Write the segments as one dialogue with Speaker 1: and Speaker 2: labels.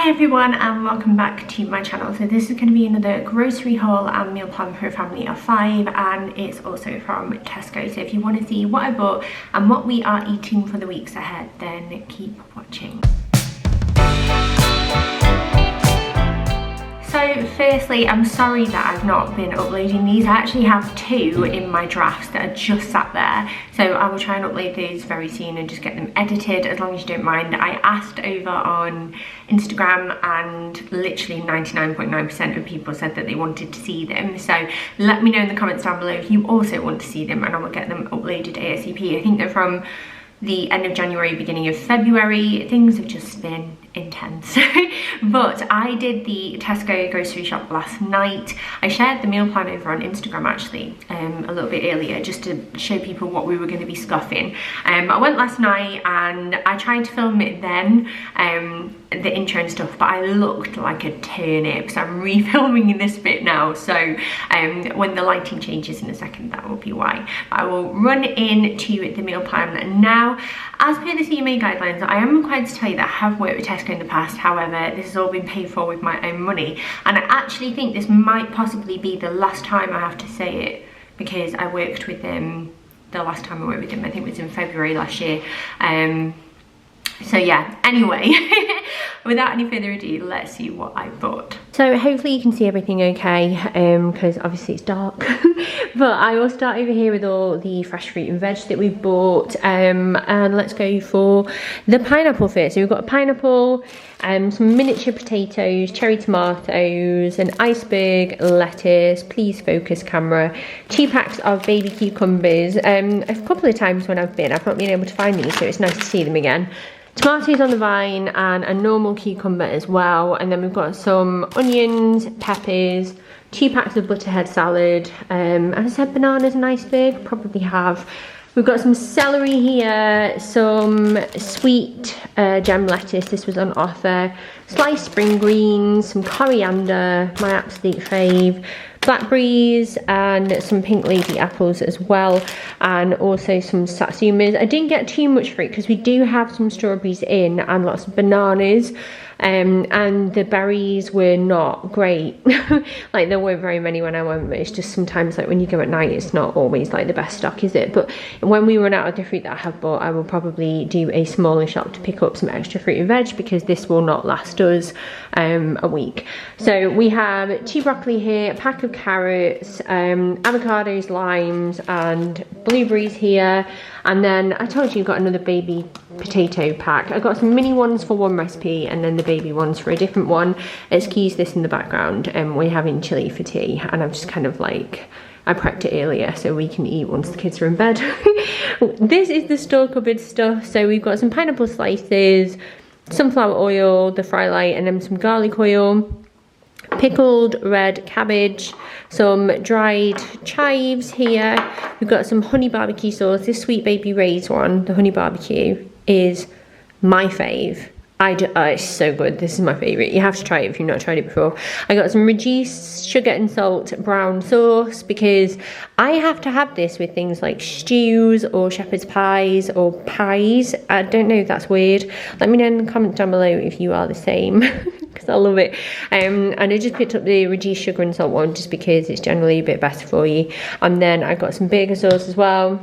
Speaker 1: Hi everyone and welcome back to my channel. So this is going to be another grocery haul and meal plan for a family of 5, and it's also from Tesco. So if you want to see what I bought and what we are eating for the weeks ahead, then keep watching. So firstly, I'm sorry that I've not been uploading these. I actually have 2 in my drafts that are just sat there. So I will try and upload those very soon and just get them edited, as long as you don't mind. I asked over on Instagram and literally 99.9% of people said that they wanted to see them. So let me know in the comments down below if you also want to see them and I will get them uploaded ASAP. I think they're from the end of January, beginning of February. Things have just been intense. But I did the Tesco grocery shop last night. I shared the meal plan over on Instagram actually a little bit earlier, just to show people what we were going to be scoffing. I went last night and I tried to film it then, the intro and stuff, but I looked like a turnip, so I'm refilming in this bit now. So when the lighting changes in a second, that will be why. I will run into the meal plan now. As per the CMA guidelines, I am required to tell you that I have worked with Tesco in the past. However, this has all been paid for with my own money, and I actually think this might possibly be the last time I have to say it, because I worked with them the last time I worked with them, I think it was in February last year. So yeah, anyway, without any further ado, let's see what I bought. So hopefully you can see everything okay, because obviously it's dark. But I will start over here with all the fresh fruit and veg that we've bought, and let's go for the pineapple first. So we've got a pineapple, some miniature potatoes, cherry tomatoes, an iceberg lettuce, please focus camera, 2 packs of baby cucumbers. A couple of times when I've not been able to find these, so it's nice to see them again. Tomatoes on the vine and a normal cucumber as well, and then we've got some onions, peppers, 2 packs of butterhead salad, and I said bananas and iceberg, probably have. We've got some celery here, some sweet gem lettuce, this was on offer, sliced spring greens, some coriander, my absolute fave, blackberries and some pink lady apples as well, and also some satsumas. I didn't get too much fruit because we do have some strawberries in and lots of bananas, and the berries were not great. Like there weren't very many when I went, but it's just sometimes like when you go at night it's not always like the best stock, is it? But when we run out of the fruit that I have bought, I will probably do a smaller shop to pick up some extra fruit and veg, because this will not last us a week. So we have 2 broccoli here, a pack of carrots, avocados, limes and blueberries here, and then I told you you've got another baby potato pack. I got some mini ones for one recipe and then the baby ones for a different one. Excuse this in the background, we're having chili for tea, and I'm just kind of like, I prepped it earlier so we can eat once the kids are in bed. This is the store cupboard stuff. So we've got some pineapple slices, sunflower oil, the fry light, and then some garlic oil, pickled red cabbage, some dried chives here. We've got some honey barbecue sauce. This Sweet Baby Ray's one, the honey barbecue, is my fave. It's so good. This is my favourite. You have to try it if you've not tried it before. I got some reduced sugar and salt brown sauce, because I have to have this with things like stews or shepherd's pies or pies. I don't know if that's weird. Let me know in the comments down below if you are the same, because I love it. And I just picked up the reduced sugar and salt one just because it's generally a bit better for you. And then I got some burger sauce as well.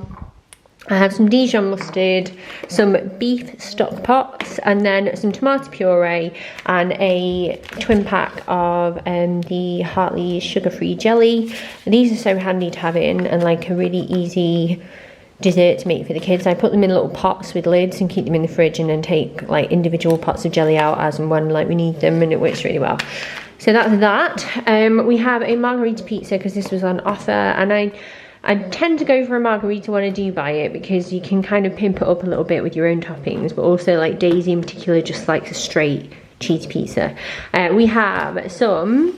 Speaker 1: I have some Dijon mustard, some beef stock pots, and then some tomato puree and a twin pack of the Hartley's sugar-free jelly. These are so handy to have in, and like a really easy dessert to make for the kids. I put them in little pots with lids and keep them in the fridge, and then take like individual pots of jelly out as and when like we need them, and it works really well. So that's that. We have a Margarita Pizza because this was on offer, and I tend to go for a margarita when I do buy it, because you can kind of pimp it up a little bit with your own toppings, but also like Daisy in particular just likes a straight cheese pizza. We have some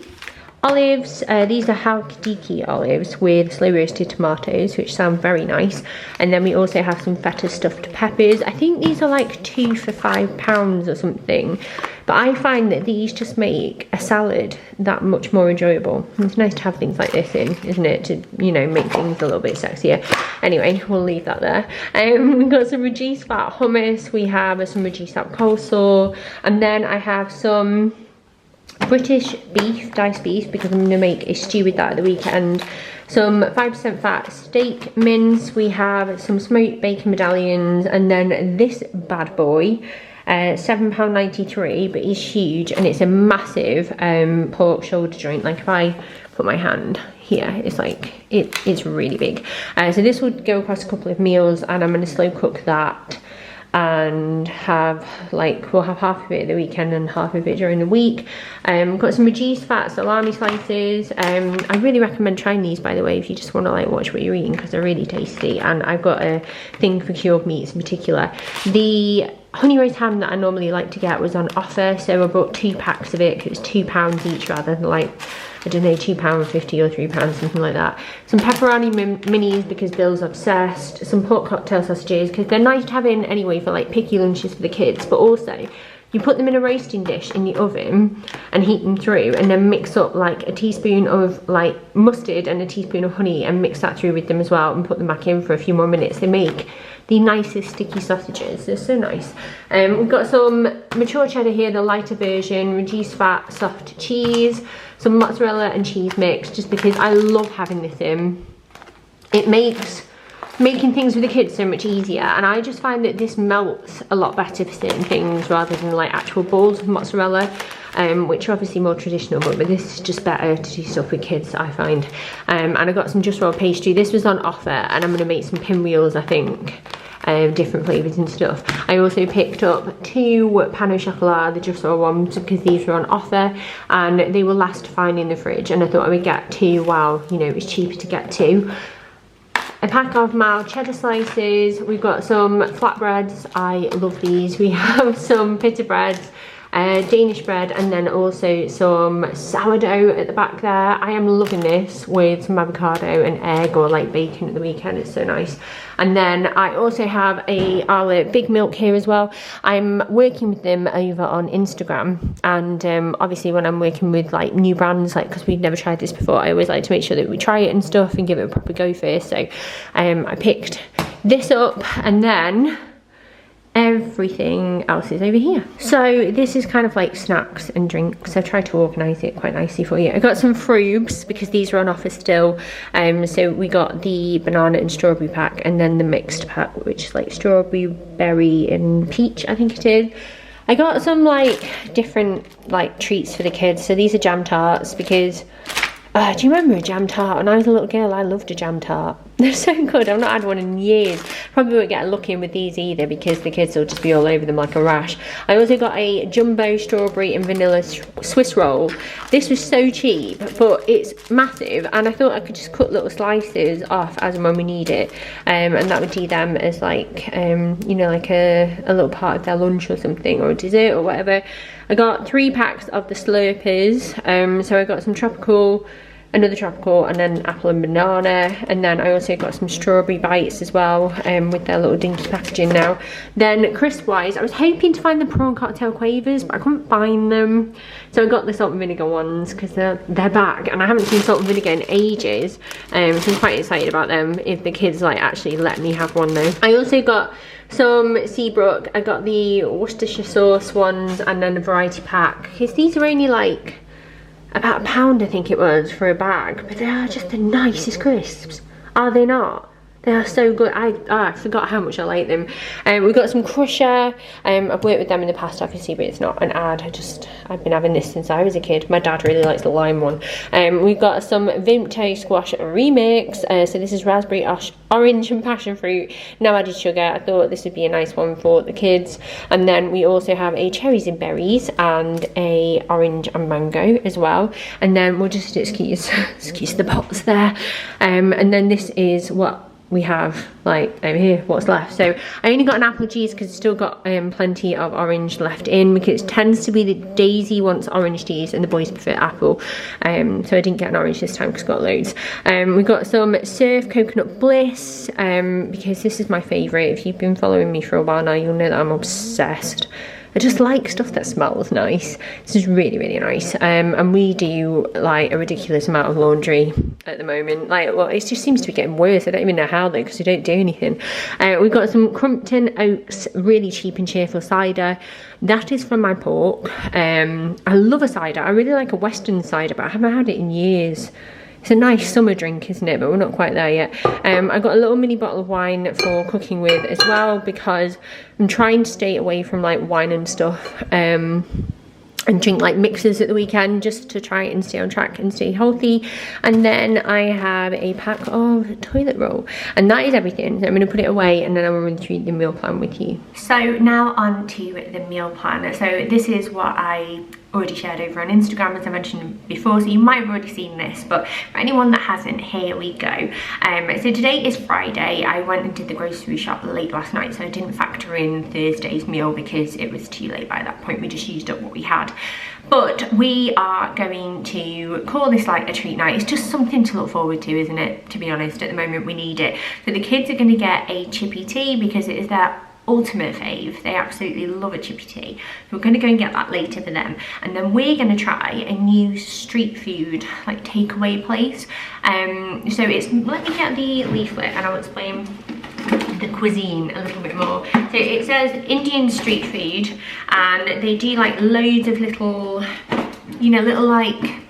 Speaker 1: olives. These are Halkidiki olives with slow roasted tomatoes, which sound very nice. And then we also have some feta stuffed peppers. I think these are like 2 for £5 or something. But I find that these just make a salad that much more enjoyable. It's nice to have things like this in, isn't it? To, you know, make things a little bit sexier. Anyway, we'll leave that there. We've got some reduced fat hummus. We have some reduced fat coleslaw. And then I have some British beef, diced beef, because I'm going to make a stew with that at the weekend. Some 5% fat steak mince. We have some smoked bacon medallions. And then this bad boy, £7.93, but it's huge, and it's a massive pork shoulder joint. Like if I put my hand here, it's like it's really big. So this would go across a couple of meals, and I'm going to slow cook that and have, like, we'll have half of it at the weekend and half of it during the week. Got some reduced fat salami slices. I really recommend trying these, by the way, if you just want to like watch what you're eating, because they're really tasty. And I've got a thing for cured meats in particular. The honey roast ham that I normally like to get was on offer, so I bought 2 packs of it. It was £2 each rather than, like, I don't know, £2.50 or £3, something like that. Some pepperoni minis because Bill's obsessed. Some pork cocktail sausages because they're nice to have in anyway for like picky lunches for the kids. But also, you put them in a roasting dish in the oven and heat them through, and then mix up like a teaspoon of like mustard and a teaspoon of honey and mix that through with them as well, and put them back in for a few more minutes. They make the nicest sticky sausages. They're so nice. We've got some mature cheddar here, the lighter version, reduced fat soft cheese, some mozzarella and cheese mix, just because I love having this in. It makes making things with the kids so much easier, and I just find that this melts a lot better for certain things rather than like actual balls of mozzarella, which are obviously more traditional, but this is just better to do stuff with kids, I find. And I got some just rolled pastry. This was on offer, and I'm going to make some pinwheels, I think. Different flavours and stuff. I also picked up 2 pan au chocolat, the just raw ones, because these were on offer and they were last fine in the fridge, and I thought I would get 2 while, you know, it was cheaper to get 2. A pack of mild cheddar slices. We've got some flatbreads. I love these. We have some pita breads, Danish bread, and then also some sourdough at the back there. I am loving this with some avocado and egg or like bacon at the weekend. It's so nice. And then I also have a Arla Big Milk here as well. I'm working with them over on Instagram, and obviously when I'm working with like new brands, like because we've never tried this before, I always like to make sure that we try it and stuff and give it a proper go first. So I picked this up, and then everything else is over here. So this is kind of like snacks and drinks. I tried to organise it quite nicely for you. I got some frubes because these are on offer still. So we got the banana and strawberry pack, and then the mixed pack, which is like strawberry, berry and peach, I think it is. I got some like different like treats for the kids. So these are jam tarts because do you remember a jam tart? When I was a little girl, I loved a jam tart. They're so good. I've not had one in years. Probably won't get a look in with these either because the kids will just be all over them like a rash. I also got a jumbo strawberry and vanilla Swiss roll. This was so cheap, but it's massive, and I thought I could just cut little slices off as and when we need it, and that would do them as like you know, like a little part of their lunch or something, or a dessert or whatever. I got 3 packs of the Slurpers. So I got some tropical, another tropical, and then apple and banana, and then I also got some strawberry bites as well, with their little dinky packaging now. Then crisp wise, I was hoping to find the prawn cocktail quavers, but I couldn't find them, so I got the salt and vinegar ones because they're back, and I haven't seen salt and vinegar in ages, so I'm quite excited about them if the kids like actually let me have one though. I also got some Seabrook. I got the Worcestershire sauce ones, and then a variety pack because these are only like about £1, I think it was, for a bag, but they are just the nicest crisps, are they not? They are so good. I forgot how much I like them. We've got some Crusher. I've worked with them in the past, obviously, but it's not an ad. I've been having this since I was a kid. My dad really likes the lime one. We've got some Vimto Squash Remix. So this is raspberry, orange and passion fruit. No added sugar. I thought this would be a nice one for the kids. And then we also have a cherries and berries and a orange and mango as well. And then we'll just excuse the pots there. And then this is what we have like over here what's left. So I only got an apple cheese because I've still got plenty of orange left in, because it tends to be that Daisy wants orange cheese and the boys prefer apple. So I didn't get an orange this time because I got loads. We got some Surf Coconut Bliss because this is my favourite. If you've been following me for a while now, you'll know that I'm obsessed. I just like stuff that smells nice. This is really, really nice. And we do like a ridiculous amount of laundry at the moment. Like, well, it just seems to be getting worse. I don't even know how though, because we don't do anything. We've got some Crumpton Oats really cheap and cheerful cider. That is from my pork. I love a cider. I really like a Western cider, but I haven't had it in years. It's a nice summer drink, isn't it? But we're not quite there yet. I got a little mini bottle of wine for cooking with as well, because I'm trying to stay away from like wine and stuff. And drink like mixers at the weekend just to try and stay on track and stay healthy. And then I have a pack of toilet roll, and that is everything. So I'm going to put it away and then I will run through the meal plan with you. So now on to the meal plan. So this is what I already shared over on Instagram, as I mentioned before, so you might have already seen this, but for anyone that hasn't, here we go. So today is Friday. I went and did the grocery shop late last night, so I didn't factor in Thursday's meal because it was too late by that point. We just used up what we had. But we are going to call this like a treat night. It's just something to look forward to, isn't it? To be honest, at the moment we need it. So the kids are going to get a chippy tea because it is their ultimate fave. They absolutely love a chippy tea. So we're going to go and get that later for them. And then we're going to try a new street food like takeaway place. So it's, let me get the leaflet and I'll explain the cuisine a little bit more. So it says Indian street food, and they do like loads of little, you know, little like,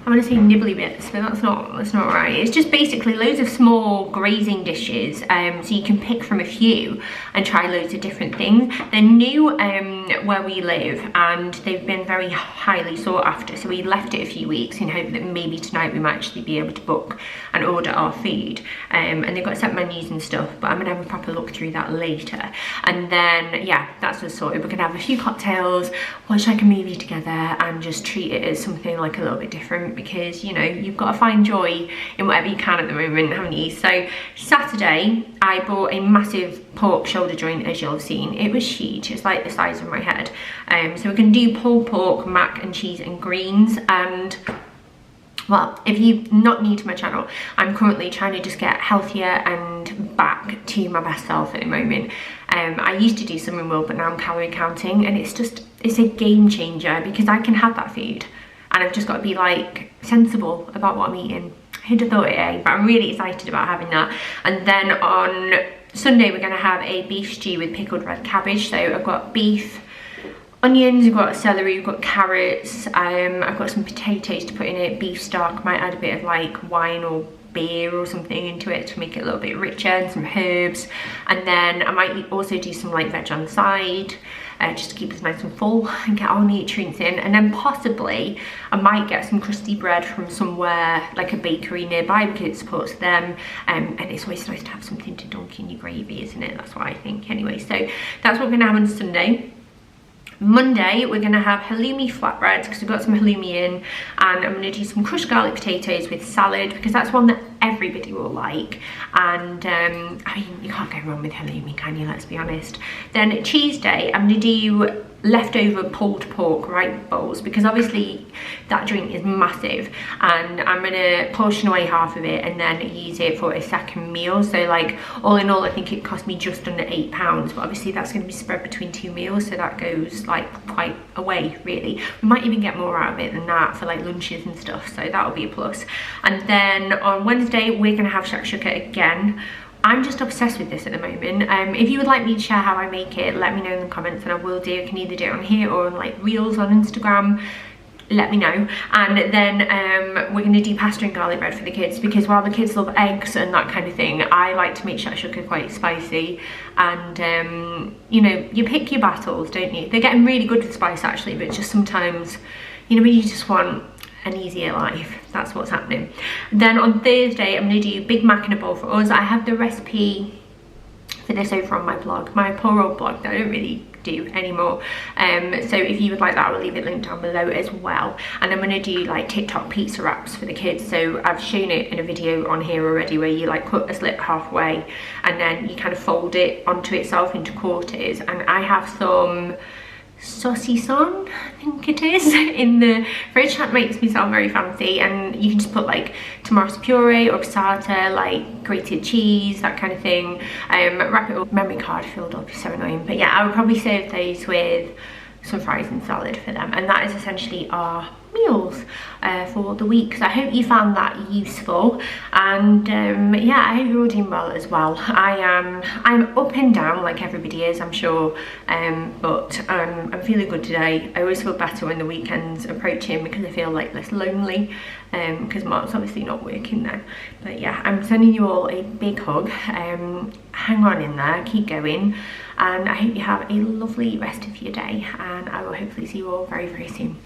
Speaker 1: I want to say nibbly bits, but that's not right. It's just basically loads of small grazing dishes, so you can pick from a few and try loads of different things. They're new where we live, and they've been very highly sought after, so we left it a few weeks in hope that maybe tonight we might actually be able to book and order our food. And they've got set menus and stuff, but I'm gonna have a proper look through that later. And then yeah, that's what's sorted. We're gonna have a few cocktails, watch like a movie together, and just treat it as something like a little bit different, because you know, you've got to find joy in whatever you can at the moment, haven't you? So Saturday I bought a massive pork shoulder joint, as you'll have seen. It was huge, it's like the size of my head. So we're going to do pulled pork, mac and cheese and greens. And well, if you're not new to my channel, I'm currently trying to just get healthier and back to my best self at the moment. I used to do swimming will, but now I'm calorie counting, and it's a game changer because I can have that food and I've just got to be like sensible about what I'm eating. Who'd have thought it, eh? But I'm really excited about having that. And then on Sunday we're going to have a beef stew with pickled red cabbage. So I've got beef, onions, we've got celery, we've got carrots, I've got some potatoes to put in it, beef stock, might add a bit of like wine or beer or something into it to make it a little bit richer, and some herbs. And then I might also do some like veg on the side, just to keep us nice and full and get all nutrients in. And then possibly I might get some crusty bread from somewhere like a bakery nearby because it supports them, and it's always nice to have something to dunk in your gravy, isn't it? That's what I think anyway. So that's what we're gonna have on Sunday. Monday we're going to have halloumi flatbreads because we've got some halloumi in, and I'm going to do some crushed garlic potatoes with salad because that's one that everybody will like. And I mean, you can't go wrong with halloumi, can you? Let's be honest. Then Tuesday I'm going to do leftover pulled pork right bowls because obviously that drink is massive, and I'm gonna portion away half of it and then use it for a second meal. So like all in all I think it cost me just under £8, but obviously that's going to be spread between 2 meals, so that goes like quite a way really. We might even get more out of it than that for like lunches and stuff, so that'll be a plus. And then on Wednesday we're gonna have shakshuka again. I'm just obsessed with this at the moment. If you would like me to share how I make it, let me know in the comments and I will do. I can either do it on here or on like reels on Instagram. Let me know. And then we're going to do pasta and garlic bread for the kids because while the kids love eggs and that kind of thing, I like to make shakshuka quite spicy. And you know, you pick your battles, don't you? They're getting really good with spice actually, but just sometimes, you know, when you just want an easier life, that's what's happening. Then on Thursday I'm going to do Big Mac in a bowl for us. I have the recipe for this over on my blog, my poor old blog that I don't really do anymore. So if you would like that, I will leave it linked down below as well. And I'm going to do like TikTok pizza wraps for the kids. So I've shown it in a video on here already, where you like cut a slit halfway and then you kind of fold it onto itself into quarters. And I have some saucisson, I think it is, in the fridge. That makes me sound very fancy, and you can just put like tomato puree or passata, like grated cheese, that kind of thing. Wrap it up. Memory card filled up, so annoying. But yeah, I would probably serve those with some fries and salad for them, and that is essentially our meals for the week. So I hope you found that useful, and yeah, I hope you're all doing well as well. I'm up and down like everybody is, I'm sure, but I'm feeling good today. I always feel better when the weekend's approaching because I feel like less lonely, because Mark's obviously not working then. But yeah, I'm sending you all a big hug. Hang on in there, keep going, and I hope you have a lovely rest of your day, and I will hopefully see you all very, very soon.